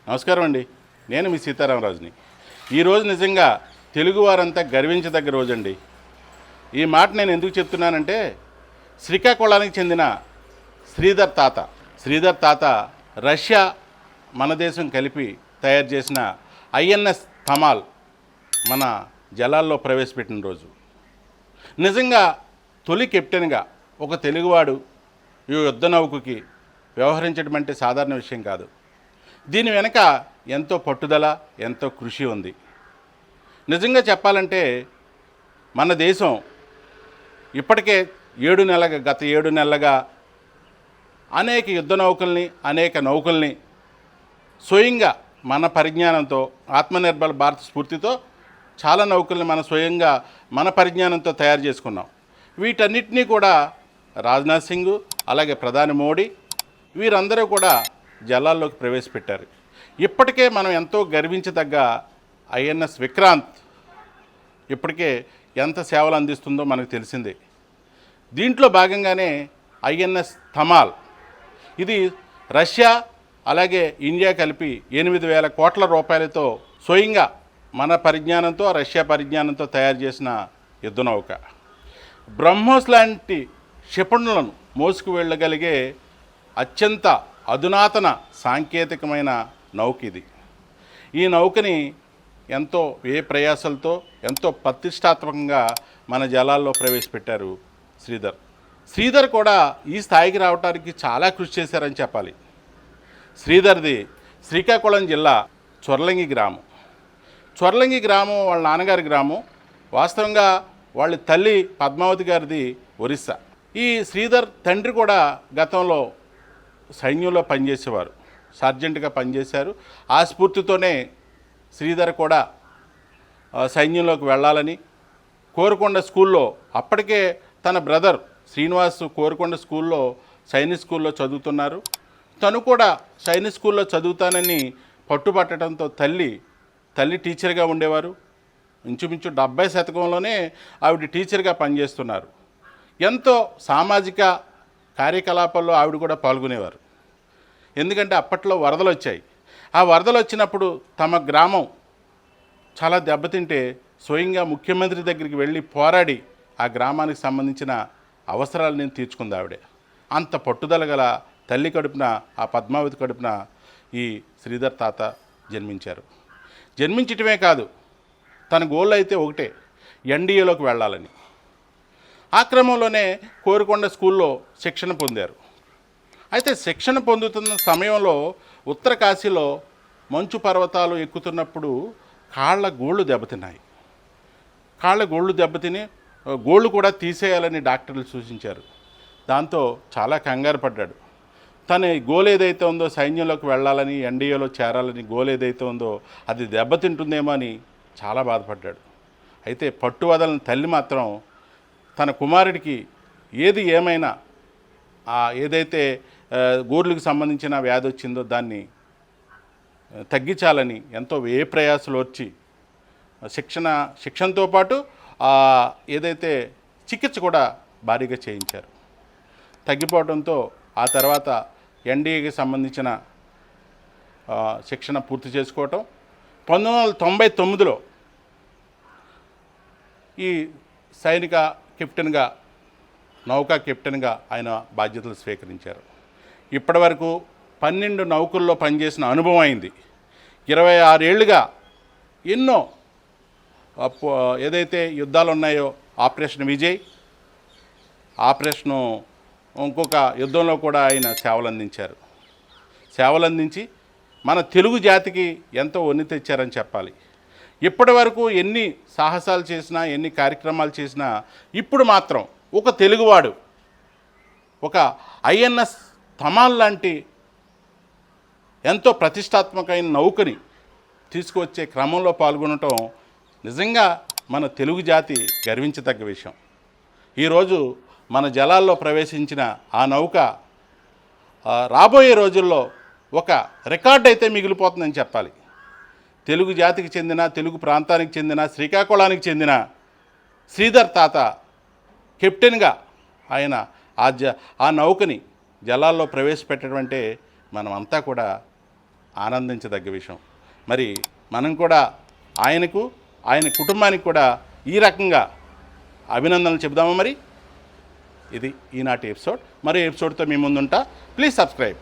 నమస్కారం అండి. నేను మీ సీతారామరాజుని. ఈరోజు నిజంగా తెలుగువారంతా గర్వించదగ్గ రోజండి. ఈ మాట నేను ఎందుకు చెప్తున్నానంటే, శ్రీకాకుళానికి చెందిన శ్రీధర్ తాత రష్యా మన దేశం కలిపి తయారు చేసిన ఐఎన్ఎస్ తమాల్ మన జలాల్లో ప్రవేశపెట్టిన రోజు. నిజంగా తొలి కెప్టెన్గా ఒక తెలుగువాడు ఈ యుద్ధ నౌకకి వ్యవహరించడం అంటే సాధారణ విషయం కాదు. దీని వెనక ఎంతో పట్టుదల, ఎంతో కృషి ఉంది. నిజంగా చెప్పాలంటే మన దేశం ఇప్పటికే గత 7 నెలలుగా అనేక యుద్ధ నౌకల్ని, అనేక నౌకల్ని స్వయంగా మన పరిజ్ఞానంతో, ఆత్మనిర్భర్ భారత్ స్ఫూర్తితో చాలా నౌకల్ని స్వయంగా మన పరిజ్ఞానంతో తయారు చేసుకున్నాం. వీటన్నిటినీ కూడా రాజ్నాథ్ సింగ్, అలాగే ప్రధాని మోడీ వీరందరూ కూడా జలాల్లోకి ప్రవేశపెట్టారు. ఇప్పటికే మనం ఎంతో గర్వించదగ్గ ఐఎన్ఎస్ విక్రాంత్ ఇప్పటికే ఎంత సేవలు అందిస్తుందో మనకు తెలిసిందే. దీంట్లో భాగంగానే ఐఎన్ఎస్ తమాల్, ఇది రష్యా అలాగే ఇండియా కలిపి 8,000 కోట్ల రూపాయలతో స్వయంగా మన పరిజ్ఞానంతో, రష్యా పరిజ్ఞానంతో తయారు చేసిన యుద్ధ నౌక. బ్రహ్మోస్ లాంటి క్షిపణులను మోసుకు వెళ్ళగలిగే అత్యంత అధునాతన సాంకేతికమైన నౌక ఇది. ఈ నౌకని ఎంతో ప్రయాసాలతో, ఎంతో ప్రతిష్టాత్మకంగా మన జలాల్లో ప్రవేశపెట్టారు శ్రీధర్ కూడా ఈ స్థాయికి రావడానికి చాలా కృషి చేశారని చెప్పాలి. శ్రీధర్ది శ్రీకాకుళం జిల్లా చొర్లంగి గ్రామం వాళ్ళ నాన్నగారి గ్రామం. వాస్తవంగా వాళ్ళ తల్లి పద్మావతి గారిది ఒరిస్సా. ఈ శ్రీధర్ తండ్రి కూడా గతంలో సైన్యంలో పనిచేసేవారు, సార్జెంట్గా పనిచేశారు. ఆ స్ఫూర్తితోనే శ్రీధర్ కూడా సైన్యంలోకి వెళ్ళాలని కోరుకొండ స్కూల్లో, అప్పటికే తన బ్రదర్ శ్రీనివాస్ కోరుకొండ స్కూల్లో సైనిక్ స్కూల్లో చదువుతున్నారు. తను కూడా సైనిక్ స్కూల్లో చదువుతానని పట్టుబట్టడంతో తల్లి టీచర్గా ఉండేవారు. ఇంచుమించు 70 శతకంలోనే ఆవిడ టీచర్గా పనిచేస్తున్నారు. ఎంతో సామాజిక కార్యకలాపాల్లో ఆవిడ కూడా పాల్గొనేవారు. ఎందుకంటే అప్పట్లో వరదలు వచ్చాయి. ఆ వరదలు వచ్చినప్పుడు తమ గ్రామం చాలా దెబ్బతింటే స్వయంగా ముఖ్యమంత్రి దగ్గరికి వెళ్ళి పోరాడి ఆ గ్రామానికి సంబంధించిన అవసరాలను తీర్చుకుంది ఆవిడే. అంత పట్టుదల గల తల్లి కడుపున, ఆ పద్మావతి కడుపున ఈ శ్రీధర్ తాత జన్మించారు. జన్మించటమే కాదు, తన గోల్ అయితే ఒకటే, ఎన్డీఏలోకి వెళ్ళాలని. ఆ క్రమంలోనే కోరుకొండ స్కూల్లో శిక్షణ పొందారు. అయితే శిక్షణ పొందుతున్న సమయంలో ఉత్తర కాశీలో మంచు పర్వతాలు ఎక్కుతున్నప్పుడు కాళ్ళ గోళ్ళు దెబ్బతిని గోళ్ళు కూడా తీసేయాలని డాక్టర్లు సూచించారు. దాంతో చాలా కంగారు పడ్డాడు. తన గోల్ ఏదైతే ఉందో, సైన్యంలోకి వెళ్ళాలని, ఎన్డీఏలో చేరాలని గోల్ ఏదైతే ఉందో అది దెబ్బతింటుందేమో అని చాలా బాధపడ్డాడు. అయితే పట్టు వదలని తల్లి మాత్రం తన కుమారుడికి ఏది ఏమైనా ఏదైతే గోర్లకు సంబంధించిన వ్యాధి వచ్చిందో దాన్ని తగ్గించాలని ఎంతో ప్రయాసాలు వచ్చి శిక్షణతో పాటు ఏదైతే చికిత్స కూడా భారీగా చేయించారు. తగ్గిపోవడంతో ఆ తర్వాత ఎన్డీఏకి సంబంధించిన శిక్షణ పూర్తి చేసుకోవటం, 1999లో ఈ సైనిక కెప్టెన్గా, నౌకా కెప్టెన్గా ఆయన బాధ్యతలు స్వీకరించారు. ఇప్పటి వరకు 12 నౌకల్లో పనిచేసిన అనుభవం అయింది. 26 ఏళ్ళుగా ఎన్నో ఏదైతే యుద్ధాలు ఉన్నాయో, ఆపరేషన్ విజయ్, ఆపరేషను ఇంకొక యుద్ధంలో కూడా ఆయన సేవలు అందించి మన తెలుగు జాతికి ఎంతో వన్నె తెచ్చారని చెప్పాలి. ఇప్పటి వరకు ఎన్ని సాహసాలు చేసినా, ఎన్ని కార్యక్రమాలు చేసినా, ఇప్పుడు మాత్రం ఒక తెలుగువాడు ఒక ఐఎన్ఎస్ తమాల్ లాంటి ఎంతో ప్రతిష్టాత్మకమైన నౌకని తీసుకువచ్చే క్రమంలో పాల్గొనటం నిజంగా మన తెలుగు జాతి గర్వించదగ్గ విషయం. ఈరోజు మన జలాల్లో ప్రవేశించిన ఆ నౌక రాబోయే రోజుల్లో ఒక రికార్డ్ అయితే మిగిలిపోతుందని చెప్పాలి. తెలుగు జాతికి చెందిన, తెలుగు ప్రాంతానికి చెందిన, శ్రీకాకుళానికి చెందిన శ్రీధర్ తాత కెప్టెన్గా ఆయన ఆ నౌకని జలాల్లో ప్రవేశపెట్టడం అంటే మనమంతా కూడా ఆనందించదగ్గ విషయం. మరి మనం కూడా ఆయనకు, ఆయన కుటుంబానికి కూడా ఈ రకంగా అభినందనలు చెబుదామా? మరి ఇది ఈనాటి ఎపిసోడ్. మరో ఎపిసోడ్తో మీ ముందుంటా. Please subscribe.